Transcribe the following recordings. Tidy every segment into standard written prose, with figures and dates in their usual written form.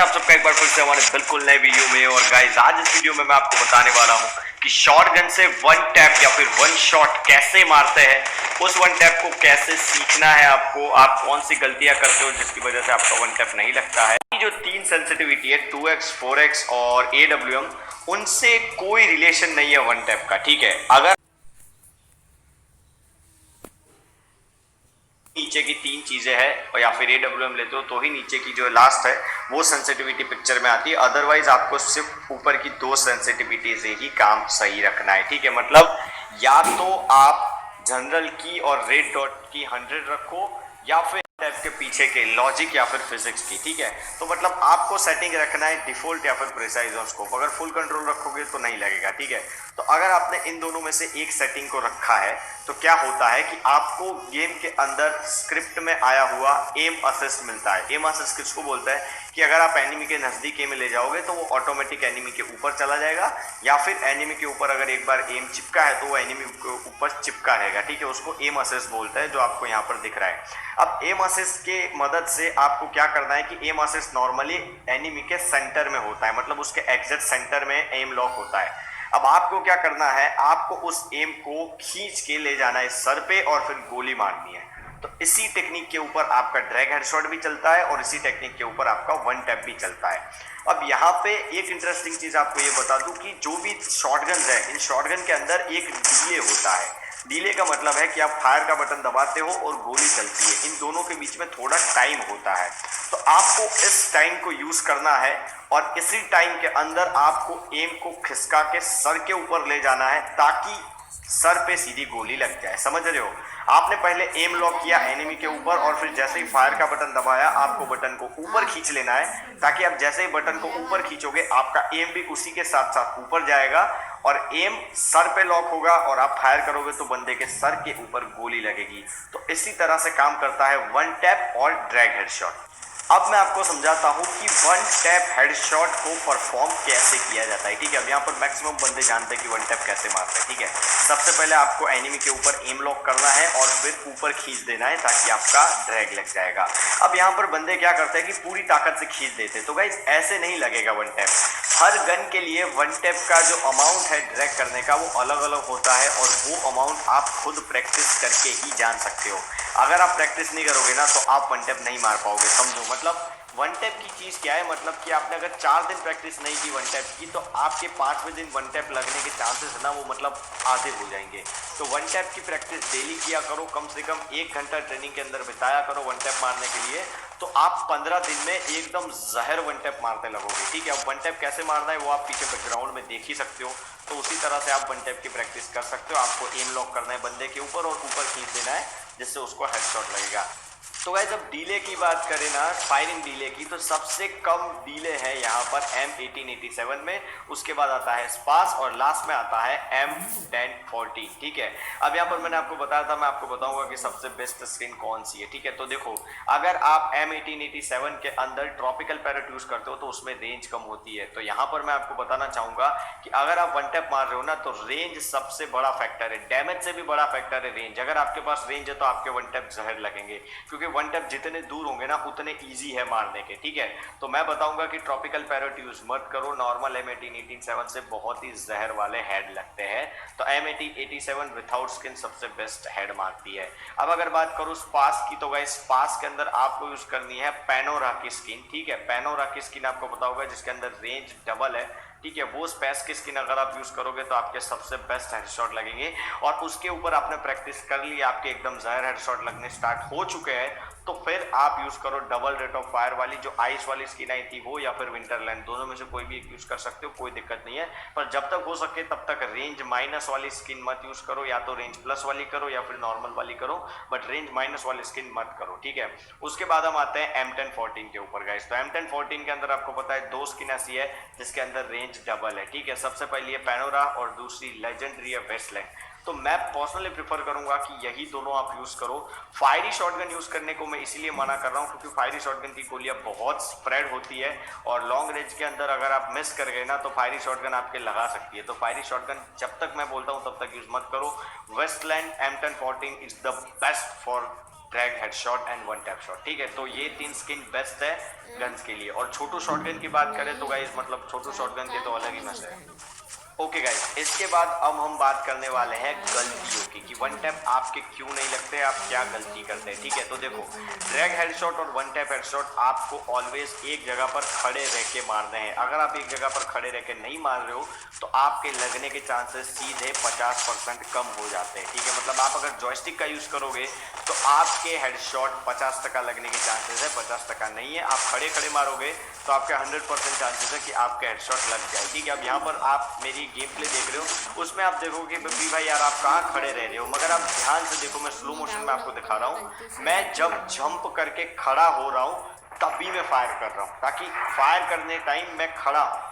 है आप सबका एक बार फिर से हमारे बिल्कुल नए वीडियो में। और गाइस आज इस वीडियो में मैं आपको बताने वाला हूं कि शॉटगन से वन टैप या फिर वन शॉट कैसे मारते हैं, उस वन टैप को कैसे सीखना है आपको, आप कौन सी गलतियां करते हो जिसकी वजह से आपका वन टैप नहीं लगता है। जो तीन सेंसिटिविटी है 2x 4x और AWM, उनसे कोई रिलेशन नहीं है वन टैप का। ठीक है, अगर नीचे की तीन चीजें हैं और या फिर AWM लेते हो तो ही नीचे की जो लास्ट है वो सेंसिटिविटी पिक्चर में आती है। अदरवाइज आपको सिर्फ ऊपर की दो सेंसिटिविटी से ही काम सही रखना है। ठीक है, मतलब या तो आप जनरल की और रेड डॉट की 100 रखो या फिर टैप के पीछे के लॉजिक या फिर फिजिक्स की। ठीक है, तो मतलब आपको सेटिंग रखना है डिफॉल्ट या फिर प्रिसाइज और स्कोप। अगर फुल कंट्रोल रखोगे तो नहीं लगेगा। ठीक है, तो अगर आपने इन दोनों में से एक सेटिंग को रखा है तो क्या होता है कि आपको गेम के अंदर स्क्रिप्ट में आया हुआ एम असिस्ट मिलता है। एम असिस्ट किसको बोलता है कि अगर आप एनिमी के नजदीक एम ले जाओगे तो वो ऑटोमेटिक एनिमी के ऊपर चला जाएगा, या फिर एनिमी के ऊपर अगर एक बार एम चिपका है तो वो एनिमी के ऊपर चिपका रहेगा। ठीक है, उसको एम असिस्ट बोलता है, जो आपको यहाँ पर दिख रहा है। अब एम असिस्ट के मदद से आपको क्या करना है कि एम असिस्ट नॉर्मली एनिमी के सेंटर में होता है, मतलब उसके एग्जैक्ट सेंटर में एम लॉक होता है। अब आपको क्या करना है, आपको उस एम को खींच के ले जाना है सर पे और फिर गोली मारनी है। तो इसी टेक्निक के ऊपर आपका ड्रैग हेडशॉट भी चलता है और इसी टेक्निक के ऊपर आपका वन टैप भी चलता है। अब यहाँ पे एक इंटरेस्टिंग चीज आपको ये बता दूं कि जो भी शॉटगन है, इन शॉटगन के अंदर एक डिले होता है। डिले का मतलब है कि आप फायर का बटन दबाते हो और गोली चलती है, इन दोनों के बीच में थोड़ा टाइम होता है। तो आपको इस टाइम को यूज करना है और इसी टाइम के अंदर आपको एम को खिसका के सर के ऊपर ले जाना है ताकि सर पे सीधी गोली लग जाए। समझ रहे हो, आपने पहले एम लॉक किया एनिमी के ऊपर और फिर जैसे ही फायर का बटन दबाया आपको बटन को ऊपर खींच लेना है, ताकि आप जैसे ही बटन को ऊपर खींचोगे आपका एम भी उसी के साथ साथ ऊपर जाएगा और एम सर पे लॉक होगा और आप फायर करोगे तो बंदे के सर के ऊपर गोली लगेगी। तो इसी तरह से काम करता है वन टैप और ड्रैग हेडशॉट। अब मैं आपको समझाता हूं कि वन टैप हेडशॉट को परफॉर्म कैसे किया जाता है। ठीक है, अब यहाँ पर मैक्सिमम बंदे जानते हैं कि वन टैप कैसे मारते हैं। ठीक है, सबसे पहले आपको एनिमी के ऊपर एम लॉक करना है और फिर ऊपर खींच देना है ताकि आपका ड्रैग लग जाएगा। अब यहाँ पर बंदे क्या करते हैं कि पूरी ताकत से खींच देते हैं, तो गाइस ऐसे नहीं लगेगा वन टैप। हर गन के लिए वन टैप का जो अमाउंट है ड्रैग करने का वो अलग अलग होता है और वो अमाउंट आप खुद प्रैक्टिस करके ही जान सकते हो। अगर आप प्रैक्टिस नहीं करोगे ना तो आप वन टैप नहीं मार पाओगे। समझो, मतलब वन टैप की चीज़ क्या है, मतलब कि आपने अगर 4 दिन प्रैक्टिस नहीं की वन टैप की तो आपके 5वें दिन वन टैप लगने के चांसेस है ना वो मतलब आधे हो जाएंगे। तो वन टैप की प्रैक्टिस डेली किया करो, कम से कम 1 घंटा ट्रेनिंग के अंदर बिताया करो वन टैप मारने के लिए, तो आप 15 दिन में एकदम जहर वन टैप मारते लगोगे। ठीक है, अब वन टैप कैसे मारना है वो आप पीछे बैकग्राउंड में देख ही सकते हो, तो उसी तरह से आप वन टैप की प्रैक्टिस कर सकते हो। आपको एम लॉक करना है बंदे के ऊपर और ऊपर खींच देना है जिससे उसको हेडशॉट लगेगा। तो गाइस जब डीले की बात करें ना, फायरिंग डीले की, तो सबसे कम डीले है यहाँ पर M1887 में, उसके बाद आता है स्पास और लास्ट में आता है M1040। ठीक है, अब यहाँ पर मैंने आपको बताया था, मैं आपको बताऊंगा कि सबसे बेस्ट स्किन कौन सी है। ठीक है, तो देखो अगर आप M1887 के अंदर ट्रॉपिकल पैरेट यूज करते हो तो उसमें रेंज कम होती है। तो यहाँ पर मैं आपको बताना चाहूंगा कि अगर आप वन टैप मार रहे हो ना तो रेंज सबसे बड़ा फैक्टर है, डैमेज से भी बड़ा फैक्टर है रेंज। अगर आपके पास रेंज है तो आपके वन टैप जहर लगेंगे, क्योंकि वन टैप जितने दूर होंगे ना उतने इजी है मारने के। ठीक है, तो मैं बताऊंगा कि ट्रॉपिकल पैरेट यूज मत करो, नॉर्मल M1887 से बहुत ही जहर वाले हेड लगते हैं। तो M1887 विदाउट स्किन सबसे बेस्ट हेड मारती है। अब अगर बात करूं स्पास की, तो गाइस स्पास के अंदर आपको यूज करनी है पैनोरा की स्किन। ठीक है, पैनोरा की स्किन आपको पता होगा जिसके अंदर रेंज डबल है। ठीक है, वो स्पेस की स्किन अगर आप यूज करोगे तो आपके सबसे बेस्ट हेडशॉट लगेंगे और उसके ऊपर आपने प्रैक्टिस कर ली, आपके एकदम जहर हेडशॉट लगने स्टार्ट हो चुके हैं, तो फिर आप यूज करो डबल रेट ऑफ फायर वाली जो आइस वाली स्किन आई थी वो, या फिर विंटरलैंड, दोनों में से कोई भी एक यूज कर सकते हो, कोई दिक्कत नहीं है। पर जब तक हो सके तब तक रेंज माइनस वाली स्किन मत यूज करो, या तो रेंज प्लस वाली करो या फिर नॉर्मल वाली करो, बट रेंज माइनस वाली स्किन मत करो। ठीक है, उसके बाद हम आते हैं M1014 के ऊपर गाइस। तो M1014 के अंदर आपको पता है 2 स्किन ऐसी है जिसके अंदर रेंज डबल है। ठीक है, सबसे पहली है पैनोरा और दूसरी लेजेंडरी है वेस्टलैंड। तो मैं पर्सनली प्रीफर करूंगा कि यही दोनों आप यूज करो। फायरी शॉटगन यूज करने को मैं इसीलिए मना कर रहा हूं क्योंकि फायरी शॉटगन की गोलियां बहुत स्प्रेड होती है और लॉन्ग रेंज के अंदर अगर आप मिस कर गए ना तो फायरी शॉटगन आपके लगा सकती है। तो फायरी शॉटगन जब तक मैं बोलता हूं तब तक यूज मत करो। Westland M1014 is the best for drag headshot and one tap shot. ठीक है, तो ये 3 स्किन बेस्ट है गन्स के लिए। और छोटू शॉटगन की बात करें तो गाइस मतलब छोटू शॉटगन के तो अलग ही मजे है। ओके गाइस, इसके बाद अब हम बात करने वाले हैं गलतियों की कि वन टैप आपके क्यों नहीं लगते, आप क्या गलती करते हैं। ठीक है, तो देखो ड्रैग हेडशॉट और वन टैप हेडशॉट आपको ऑलवेज एक जगह पर खड़े रह के मारने हैं। अगर आप एक जगह पर खड़े रह के नहीं मार रहे हो तो आपके लगने के चांसेस सीधे 50% कम हो जाते हैं। ठीक है, मतलब आप अगर जॉयस्टिक का यूज करोगे तो आपके हेडशॉट 50% लगने के चांसेस है, 50% नहीं है। आप खड़े खड़े मारोगे तो आपके 100% चांसेस है कि आपके हेडशॉट लग जाए। ठीक है, अब यहाँ पर आप मेरी गेम प्ले देख रहे हो, उसमें आप देखोगे बब्बी भाई यार आप कहाँ खड़े रह रहे हो, मगर आप ध्यान से देखो, मैं स्लो मोशन में आपको दिखा रहा हूँ। मैं जब जंप करके खड़ा हो रहा हूँ तभी मैं फायर कर रहा हूँ, ताकि फायर करने टाइम मैं खड़ा हूँ।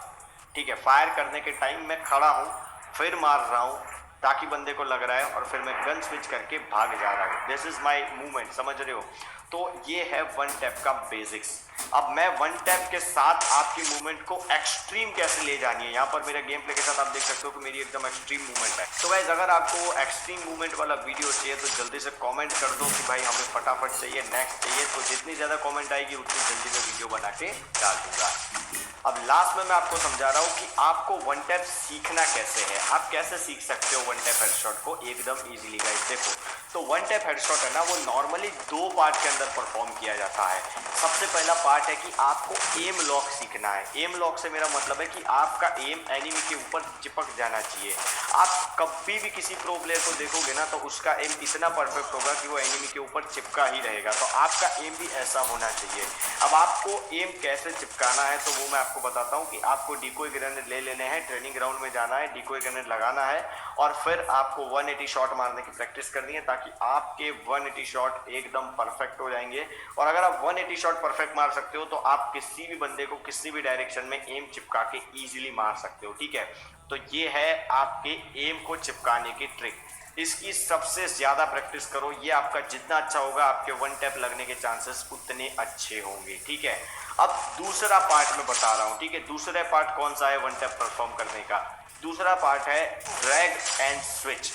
ठीक है, फायर करने के टाइम मैं खड़ा हूँ, फिर मार रहा हूँ ताकि बंदे को लग रहा है, और फिर मैं गन स्विच करके भाग जा रहा हूँ। दिस इज माई मूवमेंट, समझ रहे हो। तो ये है वन टैप का बेसिक्स। अब मैं वन टैप के साथ आपकी मूवमेंट को एक्सट्रीम कैसे ले जानी है, यहाँ पर मेरा गेम प्ले के साथ आप देख सकते हो कि मेरी एकदम एक्सट्रीम मूवमेंट है। तो गाइस अगर आपको एक्सट्रीम मूवमेंट वाला वीडियो चाहिए तो जल्दी से कमेंट कर दो कि भाई हमें फटाफट चाहिए, नेक्स्ट चाहिए। तो जितनी ज़्यादा कमेंट आएगी उतनी जल्दी मैं वीडियो बना के डाल दूंगा। अब लास्ट में मैं आपको समझा रहा हूँ कि आपको वन टैप सीखना कैसे है, आप कैसे सीख सकते हो वन टैप हेडशॉट को एकदम इजीली। गाइस देखो, तो वन टैप हेडशॉट है ना, वो नॉर्मली 2 पार्ट के अंदर परफॉर्म किया जाता है। सबसे पहला पार्ट है कि आपको एम लॉक सीखना है। एम लॉक से मेरा मतलब है कि आपका एम एनिमी के ऊपर चिपक जाना चाहिए। आप कभी भी किसी प्रो प्लेयर को देखोगे ना तो उसका एम इतना परफेक्ट होगा कि वो एनिमी के ऊपर चिपका ही रहेगा। तो आपका एम भी ऐसा होना चाहिए। अब आपको एम कैसे चिपकाना है तो वो मैं आपको बताता हूँ कि आपको डिकोय ग्रेनेड ले लेने हैं, ट्रेनिंग ग्राउंड में जाना है, डिकोय ग्रेनेड लगाना है और फिर आपको 180 शॉट मारने की प्रैक्टिस करनी है ताकि आपके 180 शॉट एकदम परफेक्ट हो जाएंगे। और अगर आप 180 शॉट परफेक्ट मार सकते हो तो आप किसी भी बंदे को किसी भी डायरेक्शन में एम चिपका के इजीली मार सकते हो। ठीक है, तो ये है आपके एम को चिपकाने की ट्रिक। इसकी सबसे ज्यादा प्रैक्टिस करो, ये आपका जितना अच्छा होगा आपके वन टैप लगने के चांसेस उतने अच्छे होंगे। ठीक है, अब दूसरा पार्ट मैं बता रहा हूँ। ठीक है, दूसरा पार्ट कौन सा है वन टैप परफॉर्म करने का? दूसरा पार्ट है drag and switch.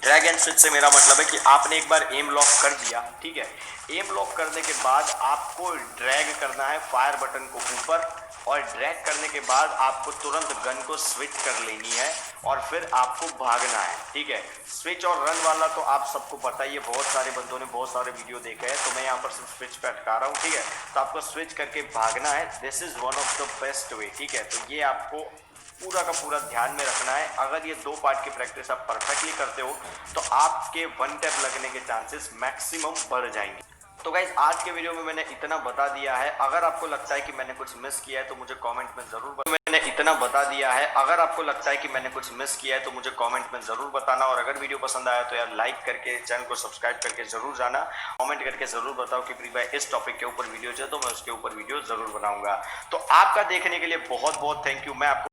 Drag and switch से मेरा मतलब है कि आपने एक बार एम लॉक कर दिया। ठीक है, एम लॉक करने के बाद आपको ड्रैग करना है फायर बटन को ऊपर, और ड्रैग करने के बाद आपको तुरंत गन को स्विच कर लेनी है और फिर आपको भागना है। ठीक है, स्विच और रन वाला तो आप सबको पता ही है, बहुत सारे बंदों ने बहुत सारे वीडियो देखे हैं, तो मैं यहाँ पर सिर्फ स्विच पे अटका रहा हूँ। ठीक है, तो आपको स्विच करके भागना है। This is one of the best way. ठीक है, तो ये आपको पूरा का पूरा ध्यान में रखना है। अगर ये 2 पार्ट की प्रैक्टिस आप परफेक्टली करते हो तो आपके वन टैप लगने के चांसेस मैक्सिमम बढ़ जाएंगे। तो गाइज आज के वीडियो में मैंने इतना बता दिया है। अगर आपको लगता है कि मैंने कुछ मिस किया है तो मुझे कमेंट में जरूर अगर आपको लगता है कि मैंने कुछ मिस किया है तो मुझे कमेंट में जरूर बताना। और अगर वीडियो पसंद आया तो यार लाइक करके चैनल को सब्सक्राइब करके जरूर जाना। कमेंट करके जरूर बताओ कि प्री भाई इस टॉपिक के ऊपर वीडियो चाहिए तो मैं उसके ऊपर वीडियो जरूर बनाऊंगा। तो आपका देखने के लिए बहुत बहुत थैंक यू। मैं आपको